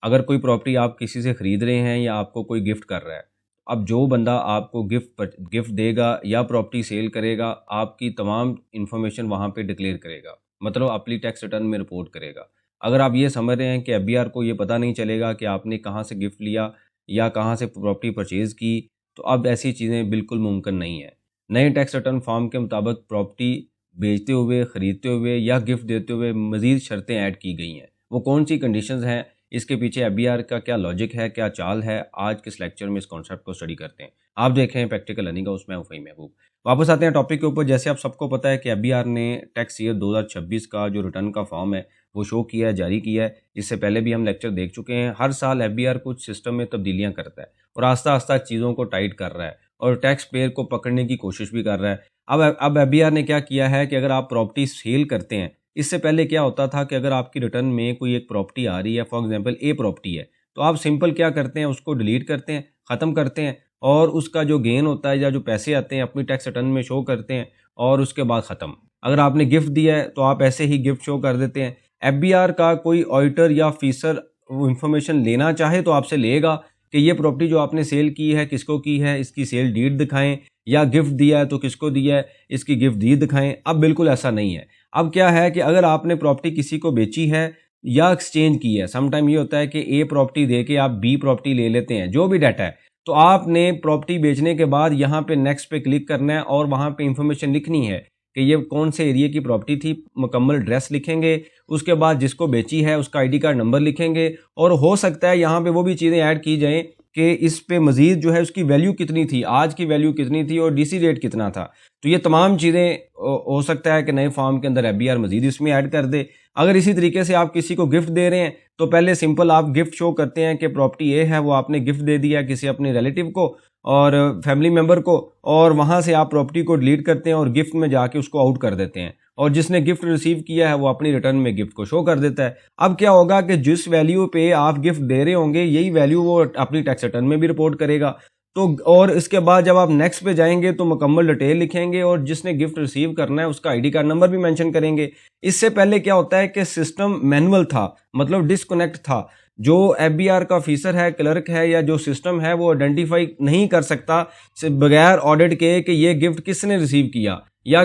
अगर कोई प्रॉपर्टी आप किसी से ख़रीद रहे हैं या आपको कोई गिफ्ट कर रहा है, अब जो बंदा आपको गिफ्ट देगा या प्रॉपर्टी सेल करेगा, आपकी तमाम इन्फॉर्मेशन वहाँ पे डिक्लेयर करेगा, मतलब अपनी टैक्स रिटर्न में रिपोर्ट करेगा। अगर आप ये समझ रहे हैं कि एफबीआर को ये पता नहीं चलेगा कि आपने कहाँ से गिफ्ट लिया या कहाँ से प्रॉपर्टी परचेज़ की, तो अब ऐसी चीज़ें बिल्कुल मुमकिन नहीं है। नए टैक्स रिटर्न फॉर्म के मुताबिक प्रॉपर्टी बेचते हुए, ख़रीदते हुए या गिफ्ट देते हुए मज़ीद शर्तें ऐड की गई हैं। वो कौन सी कंडीशंस हैं, इसके पीछे एफबीआर का क्या लॉजिक है, क्या चाल है, आज के इस लेक्चर में इस कॉन्सेप्ट को स्टडी करते हैं। आप देख रहे हैं प्रैक्टिकल अर्निंग का, उसमें फ़हीम महबूब। वापस आते हैं टॉपिक के ऊपर। जैसे आप सबको पता है कि एफबीआर ने टैक्स ईयर 2026 का जो रिटर्न का फॉर्म है वो शो किया है, जारी किया है। इससे पहले भी हम लेक्चर देख चुके हैं। हर साल एफबीआर कुछ सिस्टम में तब्दीलियां करता है और आस्ता आस्ता चीज़ों को टाइट कर रहा है और टैक्स पेयर को पकड़ने की कोशिश भी कर रहा है। अब एफबीआर ने क्या किया है कि अगर आप प्रॉपर्टी सेल करते हैं, इससे पहले क्या होता था कि अगर आपकी रिटर्न में कोई एक प्रॉपर्टी आ रही है, फॉर एग्जांपल ए प्रॉपर्टी है, तो आप सिंपल क्या करते हैं, उसको डिलीट करते हैं, ख़त्म करते हैं और उसका जो गेन होता है या जो पैसे आते हैं अपनी टैक्स रिटर्न में शो करते हैं और उसके बाद ख़त्म। अगर आपने गिफ्ट दिया है तो आप ऐसे ही गिफ्ट शो कर देते हैं। एफबीआर का कोई ऑडिटर या ऑफिसर वो इन्फॉर्मेशन लेना चाहे तो आपसे लेगा कि ये प्रॉपर्टी जो आपने सेल की है किसको की है, इसकी सेल डीड दिखाएं, या गिफ्ट दिया है तो किसको दिया है, इसकी गिफ्ट डीड दिखाएं। अब बिल्कुल ऐसा नहीं है। अब क्या है कि अगर आपने प्रॉपर्टी किसी को बेची है या एक्सचेंज की है, समटाइम ये होता है कि ए प्रॉपर्टी दे के आप बी प्रॉपर्टी ले लेते हैं, जो भी डाटा है, तो आपने प्रॉपर्टी बेचने के बाद यहाँ पे नेक्स्ट पे क्लिक करना है और वहाँ पे इंफॉर्मेशन लिखनी है कि ये कौन से एरिया की प्रॉपर्टी थी, मुकम्मल एड्रेस लिखेंगे, उसके बाद जिसको बेची है उसका आईडी कार्ड नंबर लिखेंगे और हो सकता है यहाँ पे वो भी चीज़ें ऐड की जाएं कि इस पे मज़ीद जो है उसकी वैल्यू कितनी थी, आज की वैल्यू कितनी थी और डीसी रेट कितना था। तो ये तमाम चीज़ें हो सकता है कि नए फॉर्म के अंदर एफबीआर मज़ीद इसमें ऐड कर दे। अगर इसी तरीके से आप किसी को गिफ्ट दे रहे हैं तो पहले सिंपल आप गिफ्ट शो करते हैं कि प्रॉपर्टी ये है, वो आपने गिफ्ट दे दिया किसी अपने रिलेटिव को और फैमिली मेम्बर को, और वहाँ से आप प्रॉपर्टी को डिलीट करते हैं और गिफ्ट में जाके उसको आउट कर देते हैं और जिसने गिफ्ट रिसीव किया है वो अपनी रिटर्न में गिफ्ट को शो कर देता है। अब क्या होगा कि जिस वैल्यू पे आप गिफ्ट दे रहे होंगे यही वैल्यू वो अपनी टैक्स रिटर्न में भी रिपोर्ट करेगा। तो और इसके बाद जब आप नेक्स्ट पे जाएंगे तो मुकम्मल डिटेल लिखेंगे और जिसने गिफ्ट रिसीव करना है उसका आईडी कार्ड नंबर भी मेंशन करेंगे। इससे पहले क्या होता है कि सिस्टम मैनुअल था, मतलब डिस्कनेक्ट था। जो एफबीआर का ऑफिसर है, क्लर्क है या जो सिस्टम है वो आइडेंटिफाई नहीं कर सकता बगैर ऑडिट के कि ये गिफ्ट किसने रिसीव किया या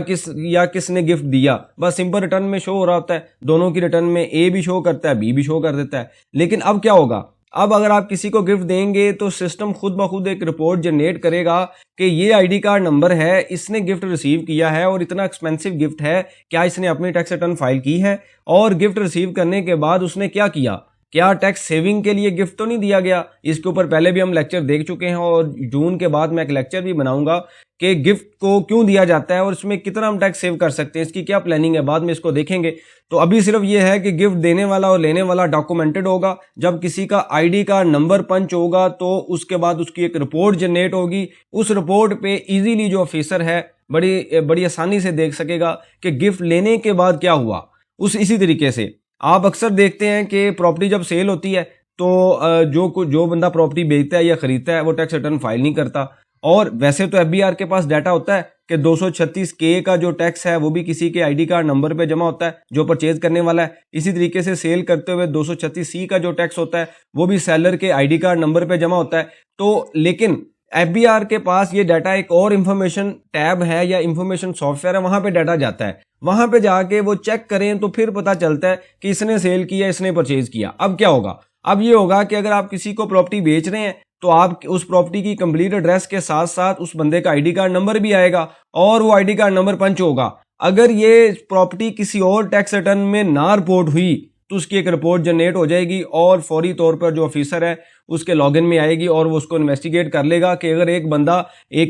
किसने गिफ्ट दिया। बस सिंपल रिटर्न में शो हो रहा होता है, दोनों की रिटर्न में ए भी शो करता है, बी भी शो कर देता है। लेकिन अब क्या होगा, अब अगर आप किसी को गिफ्ट देंगे तो सिस्टम खुद ब खुद एक रिपोर्ट जनरेट करेगा कि ये आईडी कार्ड नंबर है, इसने गिफ्ट रिसीव किया है और इतना एक्सपेंसिव गिफ्ट है, क्या इसने अपनी टैक्स रिटर्न फाइल की है और गिफ्ट रिसीव करने के बाद उसने क्या किया, क्या टैक्स सेविंग के लिए गिफ्ट तो नहीं दिया गया। इसके ऊपर पहले भी हम लेक्चर देख चुके हैं और जून के बाद मैं एक लेक्चर भी बनाऊंगा कि गिफ्ट को क्यों दिया जाता है और इसमें कितना हम टैक्स सेव कर सकते हैं, इसकी क्या प्लानिंग है, बाद में इसको देखेंगे। तो अभी सिर्फ ये है कि गिफ्ट देने वाला और लेने वाला डॉक्यूमेंटेड होगा। जब किसी का आईडी कार्ड नंबर पंच होगा तो उसके बाद उसकी एक रिपोर्ट जनरेट होगी। उस रिपोर्ट पे इजीली जो ऑफिसर है बड़ी आसानी से देख सकेगा कि गिफ्ट लेने के बाद क्या हुआ। इसी तरीके से आप अक्सर देखते हैं कि प्रॉपर्टी जब सेल होती है तो जो बंदा प्रॉपर्टी बेचता है या खरीदता है वो टैक्स रिटर्न फाइल नहीं करता। और वैसे तो एफबीआर के पास डाटा होता है कि 236K का जो टैक्स है वो भी किसी के आईडी कार्ड नंबर पे जमा होता है जो परचेज करने वाला है। इसी तरीके से सेल करते हुए 236C का जो टैक्स होता है वो भी सेलर के आईडी कार्ड नंबर पे जमा होता है। तो लेकिन एफबीआर के पास ये डाटा एक और इंफॉर्मेशन टैब है या इंफॉर्मेशन सॉफ्टवेयर है, वहां पे डाटा जाता है, वहां पे जाके वो चेक करें तो फिर पता चलता है कि इसने सेल किया, इसने परचेज किया। अब क्या होगा, अब ये होगा कि अगर आप किसी को प्रॉपर्टी बेच रहे हैं तो आप उस प्रॉपर्टी की कंप्लीट एड्रेस के साथ साथ उस बंदे का आईडी कार्ड नंबर भी आएगा और वो आईडी कार्ड नंबर पंच होगा। अगर ये प्रॉपर्टी किसी और टैक्स रिटर्न में ना रिपोर्ट हुई तो उसकी एक रिपोर्ट जनरेट हो जाएगी और फौरी तौर पर जो ऑफिसर है उसके लॉगिन में आएगी और वो उसको इन्वेस्टिगेट कर लेगा कि अगर एक बंदा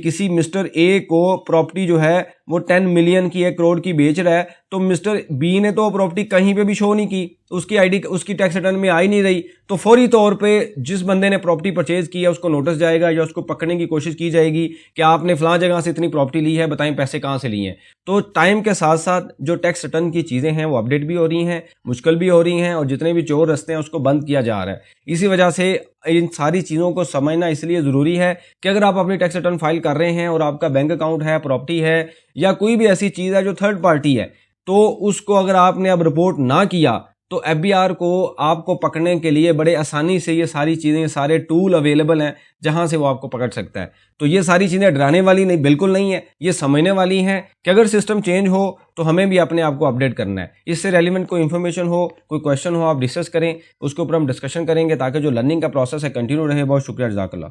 किसी मिस्टर ए को प्रॉपर्टी जो है वो 10 मिलियन की 1 करोड़ की बेच रहा है तो मिस्टर बी ने तो प्रॉपर्टी कहीं पे भी शो नहीं की, उसकी आईडी उसकी टैक्स रिटर्न में आई नहीं रही, तो फौरी तौर पे जिस बंदे ने प्रॉपर्टी परचेज की है उसको नोटिस जाएगा या उसको पकड़ने की कोशिश की जाएगी कि आपने फलां जगह से इतनी प्रॉपर्टी ली है, बताएं पैसे कहाँ से लिए हैं। तो टाइम के साथ साथ जो टैक्स रिटर्न की चीज़ें हैं वो अपडेट भी हो रही हैं, मुश्किल भी हो रही हैं और जितने भी चोर रास्ते हैं उसको बंद किया जा रहा है। इसी वजह से इन सारी चीज़ों को समझना इसलिए ज़रूरी है कि अगर आप अपनी टैक्स रिटर्न फाइल कर रहे हैं और आपका बैंक अकाउंट है, प्रॉपर्टी है या कोई भी ऐसी चीज़ है जो थर्ड पार्टी है, तो उसको अगर आपने अब रिपोर्ट ना किया तो FBR को आपको पकड़ने के लिए बड़े आसानी से ये सारी चीज़ें, ये सारे टूल अवेलेबल हैं जहां से वो आपको पकड़ सकता है। तो ये सारी चीज़ें डराने वाली नहीं, बिल्कुल नहीं है, ये समझने वाली हैं कि अगर सिस्टम चेंज हो तो हमें भी अपने आप को अपडेट करना है। इससे रेलिवेंट कोई इन्फॉर्मेशन हो, कोई क्वेश्चन हो, आप डिस्कस करें, उसके ऊपर हम डिस्कशन करेंगे ताकि जो लर्निंग का प्रोसेस है कंटिन्यू रहे। बहुत शुक्रिया, जज़ाकल्लाह।